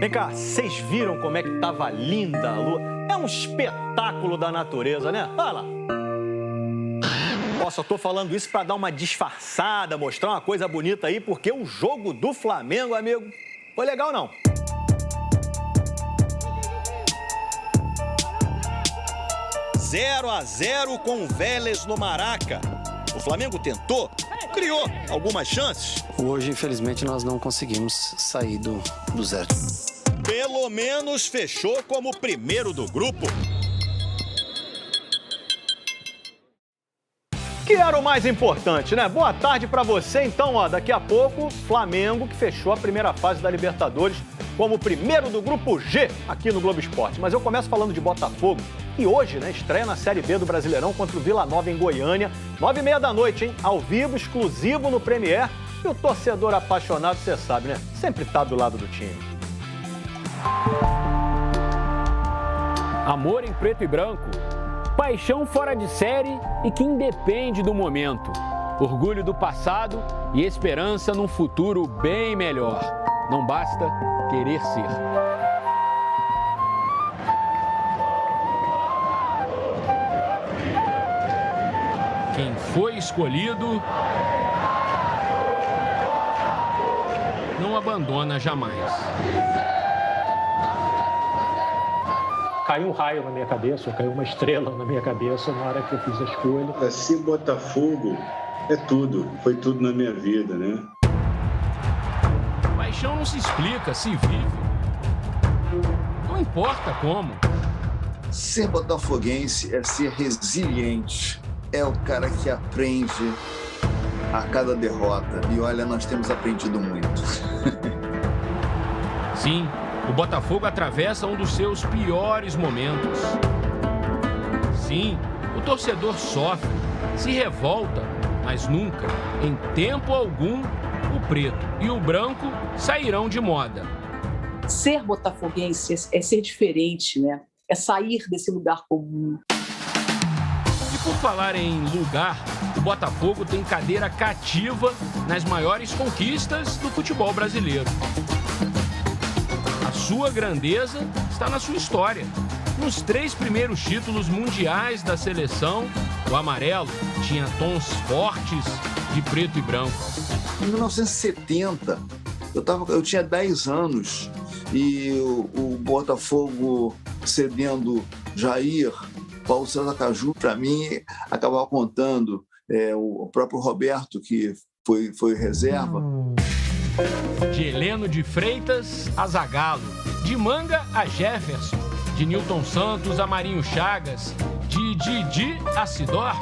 Vem cá, vocês viram como é que tava linda a lua? É um espetáculo da natureza, né? Olha lá. Ó, só tô falando isso pra dar uma disfarçada, mostrar uma coisa bonita aí, porque o jogo do Flamengo, amigo, foi legal não. Zero a 0 com o Vélez no Maraca. O Flamengo tentou, criou algumas chances. Hoje, infelizmente, nós não conseguimos sair do zero. Pelo menos fechou como primeiro do grupo. Que era o mais importante, né? Boa tarde pra você. Então, ó, daqui a pouco, Flamengo, que fechou a primeira fase da Libertadores como primeiro do grupo G aqui no Globo Esporte. Mas eu começo falando de Botafogo, que hoje, né, estreia na Série B do Brasileirão contra o Vila Nova em Goiânia, 9h30 da noite, hein? Ao vivo, exclusivo no Premier. E o torcedor apaixonado, você sabe, né? Sempre tá do lado do time. Amor em preto e branco. Paixão fora de série e que independe do momento. Orgulho do passado e esperança num futuro bem melhor. Não basta querer ser. Quem foi escolhido não abandona jamais. Caiu um raio na minha cabeça, ou caiu uma estrela na minha cabeça na hora que eu fiz a escolha. Assim, Botafogo é tudo, foi tudo na minha vida, né? Paixão não se explica, se vive. Não importa como. Ser botafoguense é ser resiliente. É o cara que aprende a cada derrota. E olha, nós temos aprendido muito. Sim, o Botafogo atravessa um dos seus piores momentos. Sim, o torcedor sofre, se revolta, mas nunca, em tempo algum, o preto e o branco sairão de moda. Ser botafoguense é ser diferente, né? É sair desse lugar comum. E por falar em lugar, o Botafogo tem cadeira cativa nas maiores conquistas do futebol brasileiro. A sua grandeza está na sua história. Nos 3 primeiros títulos mundiais da seleção, o amarelo tinha tons fortes de preto e branco. Em 1970, eu tinha 10 anos e o Botafogo cedendo Jair, Paulo César Caju, para mim, acabava contando o próprio Roberto, que foi reserva. De Heleno de Freitas a Zagallo, de Manga a Jefferson, de Nilton Santos a Marinho Chagas, de Didi a Sidorf,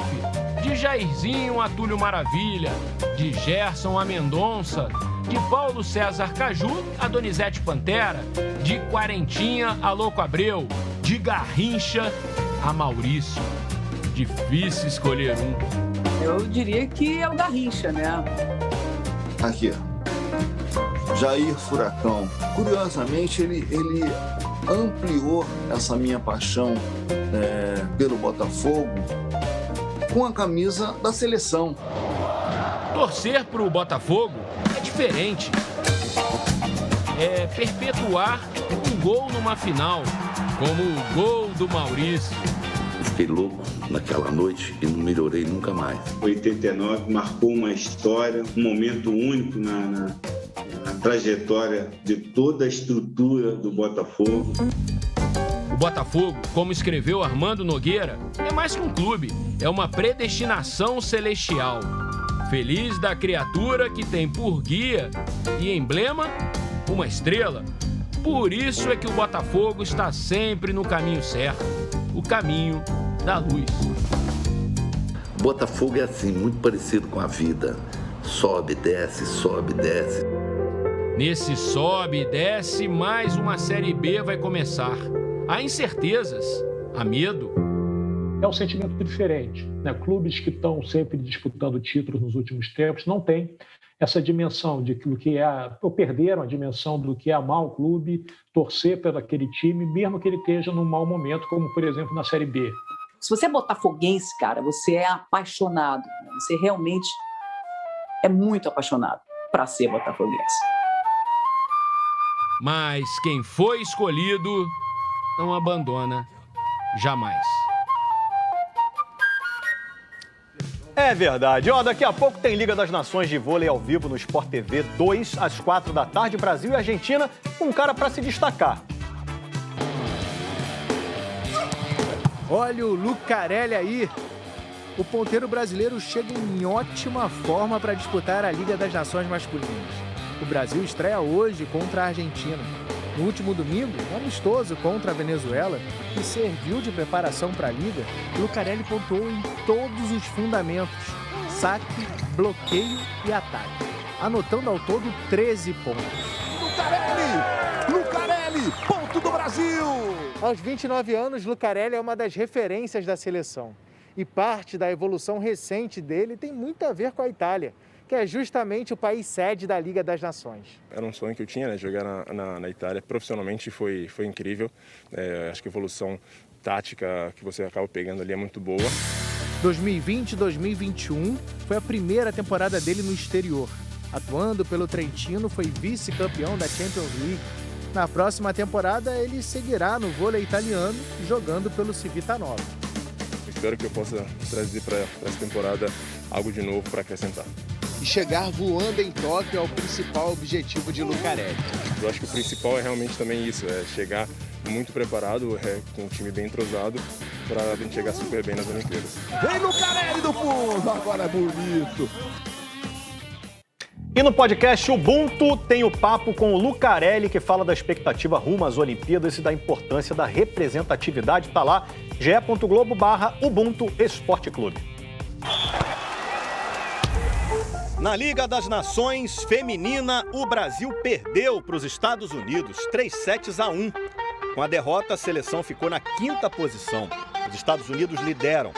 de Jairzinho a Túlio Maravilha, de Gerson a Mendonça, de Paulo César Caju a Donizete Pantera, de Quarentinha a Louco Abreu, de Garrincha a Maurício. Difícil escolher um. Eu diria que é o Garrincha, né? Aqui, Jair Furacão. Curiosamente, ele ampliou essa minha paixão pelo Botafogo com a camisa da seleção. Torcer para o Botafogo é diferente. É perpetuar um gol numa final, como o gol do Maurício. Fiquei louco naquela noite e não melhorei nunca mais. 89 marcou uma história, um momento único na trajetória de toda a estrutura do Botafogo. O Botafogo, como escreveu Armando Nogueira, é mais que um clube, é uma predestinação celestial. Feliz da criatura que tem por guia e emblema uma estrela. Por isso é que o Botafogo está sempre no caminho certo, o caminho da luz. Botafogo é assim, muito parecido com a vida. Sobe, desce, sobe, desce. Nesse sobe e desce, mais uma Série B vai começar. Há incertezas, há medo. É um sentimento diferente, né? Clubes que estão sempre disputando títulos nos últimos tempos não têm essa dimensão de que ou perderam a dimensão do que é amar o clube, torcer pelo aquele time, mesmo que ele esteja num mau momento, como, por exemplo, na Série B. Se você é botafoguense, cara, você é apaixonado. Né? Você realmente é muito apaixonado para ser botafoguense. Mas quem foi escolhido não abandona jamais. É verdade. Daqui a pouco tem Liga das Nações de vôlei ao vivo no Sport TV 2 às 4 da tarde, Brasil e Argentina, com um cara para se destacar. Olha o Lucarelli aí. O ponteiro brasileiro chega em ótima forma para disputar a Liga das Nações masculinas. O Brasil estreia hoje contra a Argentina. No último domingo, um amistoso contra a Venezuela, que serviu de preparação para a Liga, Lucarelli pontuou em todos os fundamentos: saque, bloqueio e ataque, anotando ao todo 13 pontos. Lucarelli, ponto do Brasil! Aos 29 anos, Lucarelli é uma das referências da seleção. E parte da evolução recente dele tem muito a ver com a Itália, que é justamente o país sede da Liga das Nações. Era um sonho que eu tinha, né? Jogar na Itália. Profissionalmente foi incrível. Acho que a evolução tática que você acaba pegando ali é muito boa. 2020-2021 foi a primeira temporada dele no exterior. Atuando pelo Trentino, foi vice-campeão da Champions League. Na próxima temporada, ele seguirá no vôlei italiano, jogando pelo Civitanova. Espero que eu possa trazer para essa temporada algo de novo para acrescentar. E chegar voando em Tóquio é o principal objetivo de Lucarelli. Eu acho que o principal é realmente também isso, é chegar muito preparado, com um time bem entrosado, para a gente chegar super bem nas Olimpíadas. Vem Lucarelli do fundo, agora é bonito. E no podcast Ubuntu tem o papo com o Lucarelli, que fala da expectativa rumo às Olimpíadas e da importância da representatividade. Tá lá, ge.globo/Ubuntu Esporte Clube. Na Liga das Nações Feminina, o Brasil perdeu para os Estados Unidos 3-1. Com a derrota, a seleção ficou na 5ª posição. Os Estados Unidos lideram.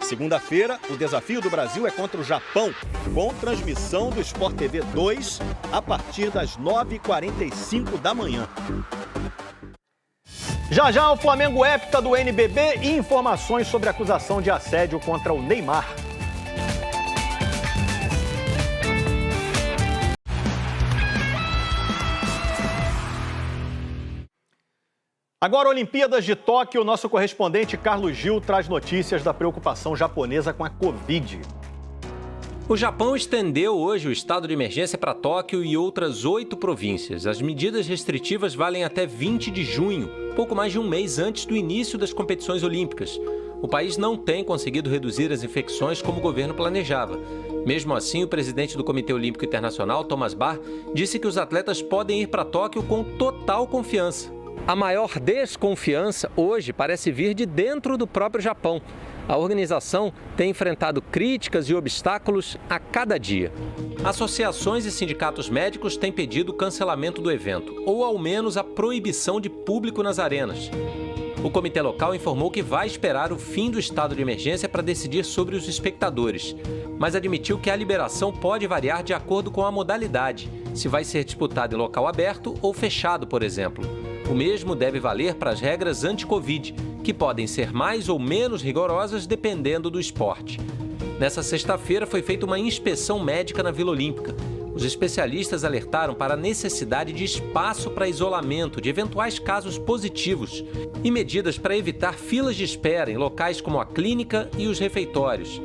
Segunda-feira, o desafio do Brasil é contra o Japão, com transmissão do Sport TV 2 a partir das 9h45 da manhã. Já o Flamengo hepta do NBB e informações sobre a acusação de assédio contra o Neymar. Agora, Olimpíadas de Tóquio, o nosso correspondente Carlos Gil traz notícias da preocupação japonesa com a Covid. O Japão estendeu hoje o estado de emergência para Tóquio e outras 8 províncias. As medidas restritivas valem até 20 de junho, pouco mais de um mês antes do início das competições olímpicas. O país não tem conseguido reduzir as infecções como o governo planejava. Mesmo assim, o presidente do Comitê Olímpico Internacional, Thomas Bach, disse que os atletas podem ir para Tóquio com total confiança. A maior desconfiança hoje parece vir de dentro do próprio Japão. A organização tem enfrentado críticas e obstáculos a cada dia. Associações e sindicatos médicos têm pedido o cancelamento do evento, ou ao menos a proibição de público nas arenas. O comitê local informou que vai esperar o fim do estado de emergência para decidir sobre os espectadores, mas admitiu que a liberação pode variar de acordo com a modalidade, se vai ser disputado em local aberto ou fechado, por exemplo. O mesmo deve valer para as regras anti-Covid, que podem ser mais ou menos rigorosas dependendo do esporte. Nessa sexta-feira foi feita uma inspeção médica na Vila Olímpica. Os especialistas alertaram para a necessidade de espaço para isolamento de eventuais casos positivos e medidas para evitar filas de espera em locais como a clínica e os refeitórios.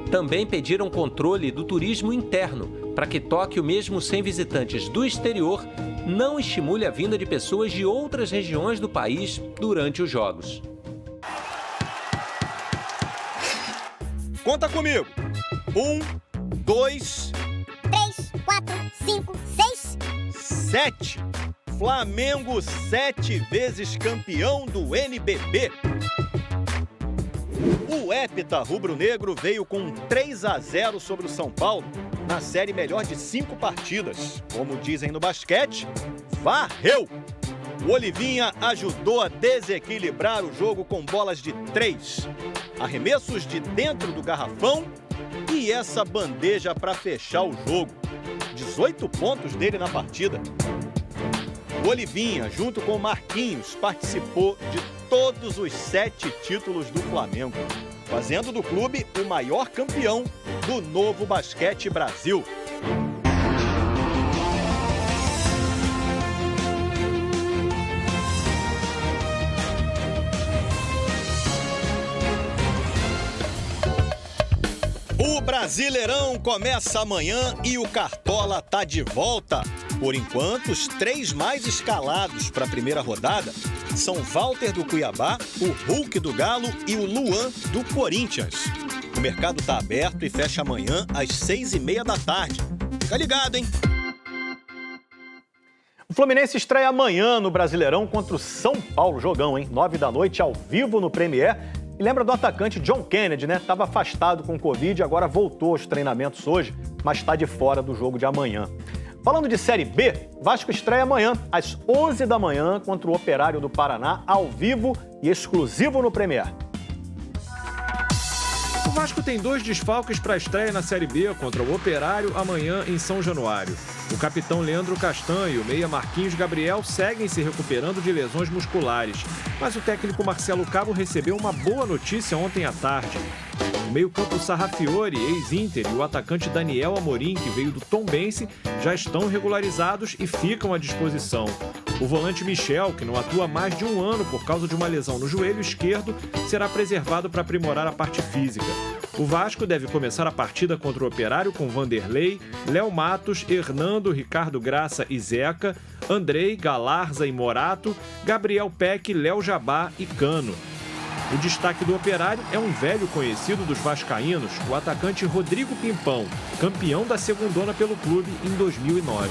Também pediram controle do turismo interno, para que Tóquio, mesmo sem visitantes do exterior, não estimule a vinda de pessoas de outras regiões do país durante os Jogos. Conta comigo. 1, 2... 3, 4, 5, 6... 7. Flamengo 7 vezes campeão do NBB. O hepta rubro-negro veio com 3-0 sobre o São Paulo na série melhor de 5 partidas. Como dizem no basquete, varreu! O Olivinha ajudou a desequilibrar o jogo com bolas de 3, arremessos de dentro do garrafão e essa bandeja para fechar o jogo. 18 pontos dele na partida. O Olivinha, junto com o Marquinhos, participou de todos os 7 títulos do Flamengo, fazendo do clube o maior campeão do Novo Basquete Brasil. Brasileirão começa amanhã e o Cartola tá de volta. Por enquanto, os 3 mais escalados para a primeira rodada são Walter do Cuiabá, o Hulk do Galo e o Luan do Corinthians. O mercado tá aberto e fecha amanhã às 6h30 da tarde. Fica ligado, hein? O Fluminense estreia amanhã no Brasileirão contra o São Paulo. Jogão, hein? 9 da noite, ao vivo no Premier. E lembra do atacante John Kennedy, né? Estava afastado com Covid, agora voltou aos treinamentos hoje, mas está de fora do jogo de amanhã. Falando de Série B, Vasco estreia amanhã, às 11 da manhã, contra o Operário do Paraná, ao vivo e exclusivo no Premier. O Vasco tem 2 desfalques para a estreia na Série B contra o Operário amanhã em São Januário. O capitão Leandro Castanho e o meia Marquinhos Gabriel seguem se recuperando de lesões musculares. Mas o técnico Marcelo Cabo recebeu uma boa notícia ontem à tarde. O meio-campo Sarrafiori, ex-Inter, e o atacante Daniel Amorim, que veio do Tombense, já estão regularizados e ficam à disposição. O volante Michel, que não atua há mais de 1 ano por causa de uma lesão no joelho esquerdo, será preservado para aprimorar a parte física. O Vasco deve começar a partida contra o Operário com Vanderlei, Léo Matos, Hernando, Ricardo Graça e Zeca, Andrei, Galarza e Morato, Gabriel Peck, Léo Jabá e Cano. O destaque do Operário é um velho conhecido dos vascaínos, o atacante Rodrigo Pimpão, campeão da segundona pelo clube em 2009.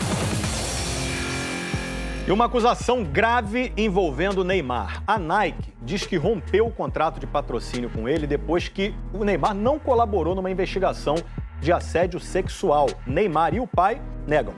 E uma acusação grave envolvendo o Neymar. A Nike diz que rompeu o contrato de patrocínio com ele depois que o Neymar não colaborou numa investigação de assédio sexual. Neymar e o pai negam.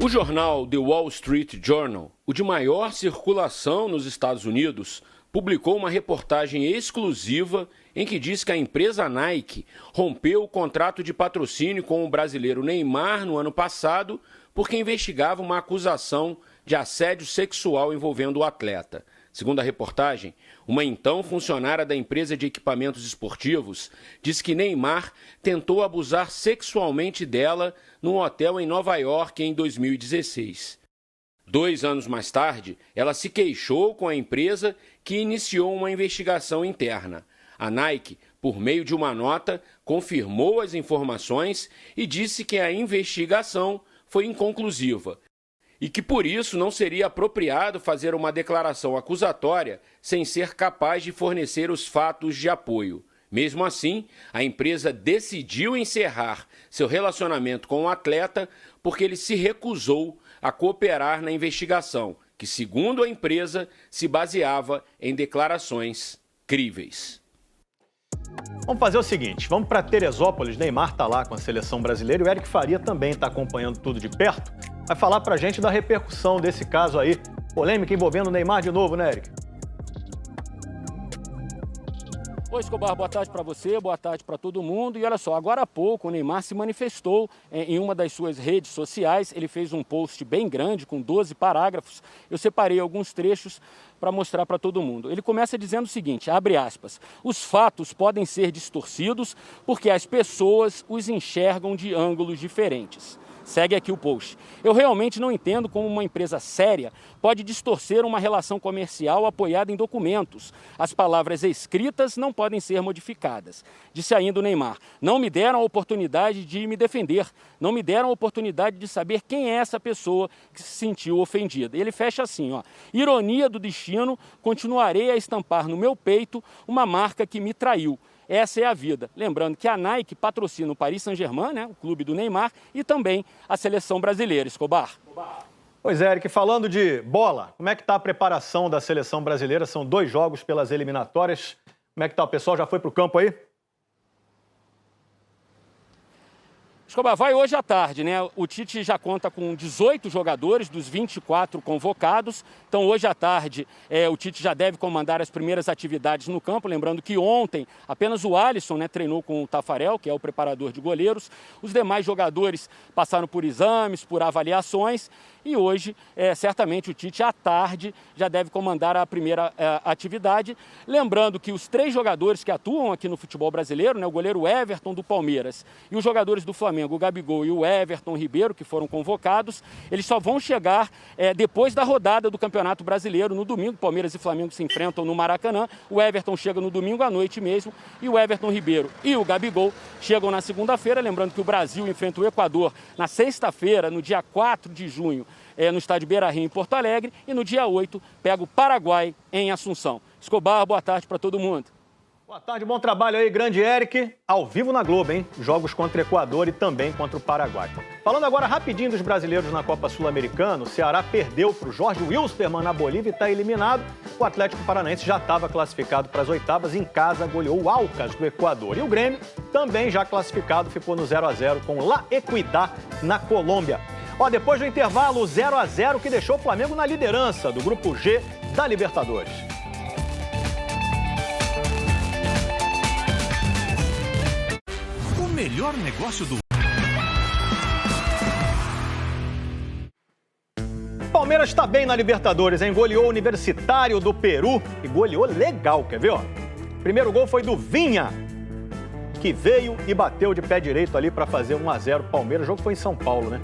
O jornal The Wall Street Journal, o de maior circulação nos Estados Unidos, publicou uma reportagem exclusiva em que diz que a empresa Nike rompeu o contrato de patrocínio com o brasileiro Neymar no ano passado porque investigava uma acusação de assédio sexual envolvendo o atleta. Segundo a reportagem, uma então funcionária da empresa de equipamentos esportivos diz que Neymar tentou abusar sexualmente dela num hotel em Nova York em 2016. 2 anos mais tarde, ela se queixou com a empresa que iniciou uma investigação interna. A Nike, por meio de uma nota, confirmou as informações e disse que a investigação foi inconclusiva e que por isso não seria apropriado fazer uma declaração acusatória sem ser capaz de fornecer os fatos de apoio. Mesmo assim, a empresa decidiu encerrar seu relacionamento com o atleta porque ele se recusou a cooperar na investigação, que, segundo a empresa, se baseava em declarações críveis. Vamos fazer o seguinte, vamos para Teresópolis. Neymar está lá com a seleção brasileira e o Eric Faria também está acompanhando tudo de perto. Vai falar para a gente da repercussão desse caso aí. Polêmica envolvendo o Neymar de novo, né, Eric? Oi, Escobar, boa tarde para você, boa tarde para todo mundo. E olha só, agora há pouco o Neymar se manifestou em uma das suas redes sociais. Ele fez um post bem grande, com 12 parágrafos. Eu separei alguns trechos para mostrar para todo mundo. Ele começa dizendo o seguinte, abre aspas, os fatos podem ser distorcidos porque as pessoas os enxergam de ângulos diferentes. Segue aqui o post. Eu realmente não entendo como uma empresa séria pode distorcer uma relação comercial apoiada em documentos. As palavras escritas não podem ser modificadas. Disse ainda o Neymar, não me deram a oportunidade de me defender, não me deram a oportunidade de saber quem é essa pessoa que se sentiu ofendida. E ele fecha assim, ó, ironia do destino, continuarei a estampar no meu peito uma marca que me traiu. Essa é a vida. Lembrando que a Nike patrocina o Paris Saint-Germain, né, o clube do Neymar, e também a seleção brasileira, Escobar. Pois é, Eric, falando de bola, como é que está a preparação da seleção brasileira? São 2 jogos pelas eliminatórias. Como é que está o pessoal? Já foi para o campo aí? Escobar, vai hoje à tarde, né? O Tite já conta com 18 jogadores dos 24 convocados. Então, hoje à tarde, o Tite já deve comandar as primeiras atividades no campo. Lembrando que ontem apenas o Alisson, né, treinou com o Tafarel, que é o preparador de goleiros. Os demais jogadores passaram por exames, por avaliações. E hoje, certamente, o Tite, à tarde, já deve comandar a primeira atividade. Lembrando que os 3 jogadores que atuam aqui no futebol brasileiro, né, o goleiro Everton do Palmeiras e os jogadores do Flamengo, Flamengo, o Gabigol e o Everton Ribeiro, que foram convocados, eles só vão chegar depois da rodada do Campeonato Brasileiro no domingo. Palmeiras e Flamengo se enfrentam no Maracanã. O Everton chega no domingo à noite mesmo e o Everton Ribeiro e o Gabigol chegam na segunda-feira. Lembrando que o Brasil enfrenta o Equador na sexta-feira, no dia 4 de junho, no estádio Beira-Rio, em Porto Alegre, e no dia 8 pega o Paraguai em Assunção. Escobar, boa tarde para todo mundo. Boa tarde, bom trabalho aí, grande Eric. Ao vivo na Globo, hein? Jogos contra o Equador e também contra o Paraguai. Falando agora rapidinho dos brasileiros na Copa Sul-Americana, o Ceará perdeu para o Jorge Wilstermann na Bolívia e está eliminado. O Atlético Paranaense já estava classificado para as oitavas, em casa goleou o Alcas do Equador. E o Grêmio, também já classificado, ficou no 0-0 com La Equidad na Colômbia. Ó, depois do intervalo, 0-0 que deixou o Flamengo na liderança do Grupo G da Libertadores. O melhor negócio do... Palmeiras está bem na Libertadores, hein? Goleou o Universitário do Peru e goleou legal, quer ver, ó? Primeiro gol foi do Vinha, que veio e bateu de pé direito ali para fazer 1-0 Palmeiras. O jogo foi em São Paulo, né?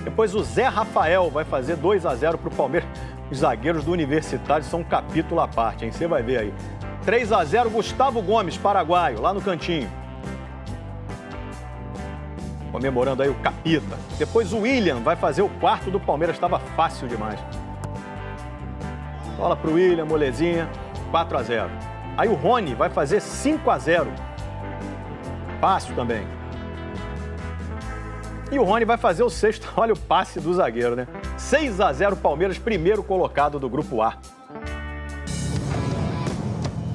Depois o Zé Rafael vai fazer 2-0 para o Palmeiras. Os zagueiros do Universitário são um capítulo à parte, hein? Você vai ver aí. 3-0, Gustavo Gomes, paraguaio, lá no cantinho. Comemorando aí o Capita. Depois o William vai fazer o quarto do Palmeiras, estava fácil demais. Bola pro William, molezinha, 4-0. Aí o Rony vai fazer 5-0. Fácil também. E o Rony vai fazer o sexto, olha o passe do zagueiro, né? 6-0 Palmeiras, primeiro colocado do Grupo A.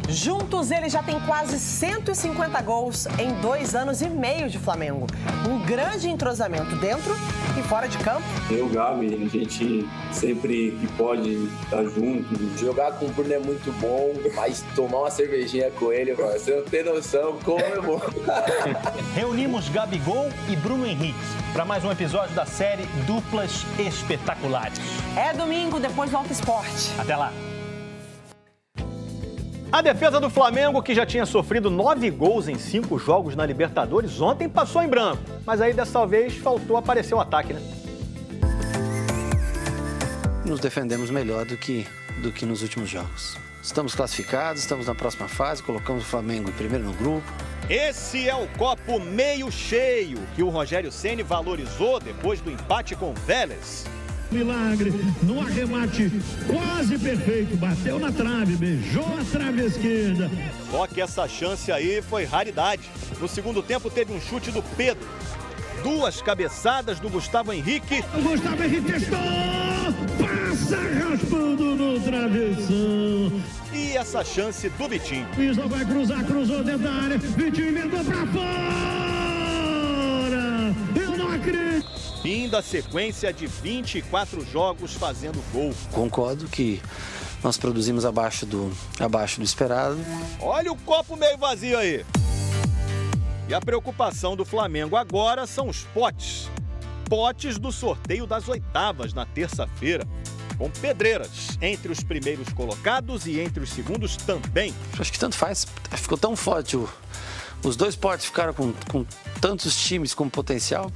Juntos, eles já têm quase 150 gols em 2 anos e meio de Flamengo. Um grande entrosamento dentro e fora de campo. Eu e o Gabi, a gente sempre que pode estar junto. Jogar com o Bruno é muito bom, mas tomar uma cervejinha com ele, mano, você não tem noção como é bom. Reunimos Gabigol e Bruno Henrique para mais um episódio da série Duplas Espetaculares. É domingo, depois do Alto Esporte. Até lá. A defesa do Flamengo, que já tinha sofrido 9 gols em 5 jogos na Libertadores, ontem passou em branco. Mas aí, dessa vez, faltou aparecer o ataque, né? Nos defendemos melhor do que nos últimos jogos. Estamos classificados, estamos na próxima fase, colocamos o Flamengo em primeiro no grupo. Esse é o copo meio cheio que o Rogério Ceni valorizou depois do empate com o Vélez. Milagre, no arremate quase perfeito, bateu na trave, beijou a trave esquerda. Só que essa chance aí foi raridade. No segundo tempo teve um chute do Pedro. 2 cabeçadas do Gustavo Henrique. O Gustavo Henrique testou, passa raspando no travessão. E essa chance do Vitinho. Isla vai cruzar, cruzou dentro da área, Vitinho emendou pra fora. Eu não acredito. Fim da sequência de 24 jogos fazendo gol. Concordo que nós produzimos abaixo do esperado. Olha o copo meio vazio aí. E a preocupação do Flamengo agora são os potes. Potes do sorteio das oitavas na terça-feira. Com pedreiras entre os primeiros colocados e entre os segundos também. Acho que tanto faz. Ficou tão forte. Os 2 potes ficaram com tantos times com potencial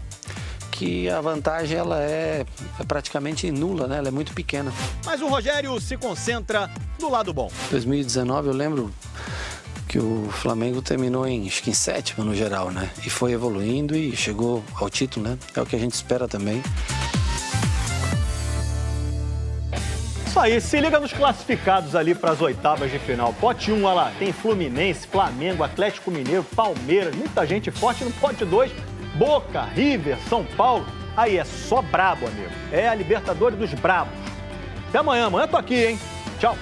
que a vantagem ela é praticamente nula, né? Ela é muito pequena. Mas o Rogério se concentra no lado bom. 2019 eu lembro que o Flamengo terminou acho que em 7º no geral, né? E foi evoluindo e chegou ao título, né? É o que a gente espera também. Isso aí, se liga nos classificados ali para as oitavas de final. Pote 1, olha lá, tem Fluminense, Flamengo, Atlético Mineiro, Palmeiras, muita gente forte no pote 2. Boca, River, São Paulo. Aí é só brabo, amigo. É a Libertadores dos brabos. Até amanhã. Amanhã eu tô aqui, hein? Tchau.